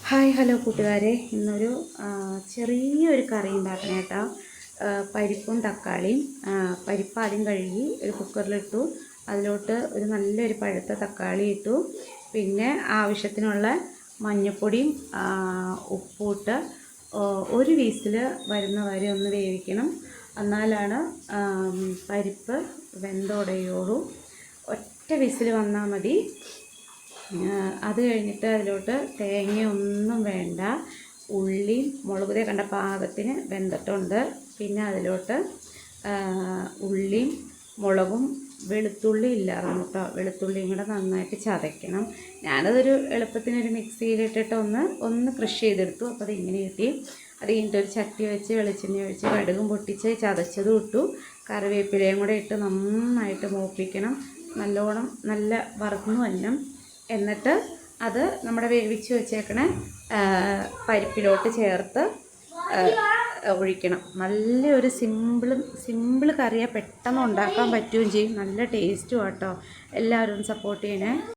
Hi hello കൂട്ടുകാരെ, ഇന്നൊരു ചെറിയൊരു കറി ഉണ്ടാക്കണം കേട്ടോ. പരിപ്പും തക്കാളിയും. പരിപ്പ് ആദ്യം കഴുകി ഒരു കുക്കറിലിട്ടു. അതിലോട്ട് ഒരു നല്ലൊരു പഴുത്ത തക്കാളി ഇട്ടു. പിന്നെ ആവശ്യത്തിനുള്ള മഞ്ഞൾപ്പൊടിയും ഉപ്പും ഇട്ട് ഒരു വീസിൽ വരുന്ന വരെ ഒന്ന് വേവിക്കണം. എന്നാലാണ് പരിപ്പ് വെന്തുടയുള്ളൂ. ഒറ്റ വിസിൽ വന്നാൽ മതി. അത് കഴിഞ്ഞിട്ട് അതിലോട്ട് തേങ്ങയൊന്നും വേണ്ട. ഉള്ളിയും മുളകുതേ കണ്ട പാകത്തിന് വെന്തിട്ടുണ്ട്. പിന്നെ അതിലോട്ട് ഉള്ളിയും മുളകും വെളുത്തുള്ളി ഇല്ലായിരുന്നു കേട്ടോ. വെളുത്തുള്ളിയും കൂടെ നന്നായിട്ട് ചതയ്ക്കണം. ഞാനതൊരു എളുപ്പത്തിനൊരു മിക്സിയിലിട്ടിട്ട് ഒന്ന് ക്രഷ് ചെയ്തെടുത്തു. അപ്പോൾ അതിങ്ങനെ കിട്ടി. അത് കഴിഞ്ഞിട്ട് ഒരു ചട്ടി വെച്ച് വെളിച്ചെണ്ണ ഒഴിച്ച് കടുകും പൊട്ടിച്ച് ചതച്ചതും ഇട്ടു. കറിവേപ്പിലയും കൂടെ ഇട്ട് നന്നായിട്ട് മൂപ്പിക്കണം. നല്ലോണം നല്ല വറുന്നു വരണം. എന്നിട്ട് അത് നമ്മുടെ വേവിച്ച് വെച്ചേക്കണ പരിപ്പിലോട്ട് ചേർത്ത് ഒഴിക്കണം. നല്ലൊരു സിമ്പിൾ കറിയാണ്. പെട്ടെന്ന് ഉണ്ടാക്കാൻ പറ്റുകയും ചെയ്യും. നല്ല ടേസ്റ്റും കേട്ടോ. എല്ലാവരും സപ്പോർട്ട് ചെയ്യണേ.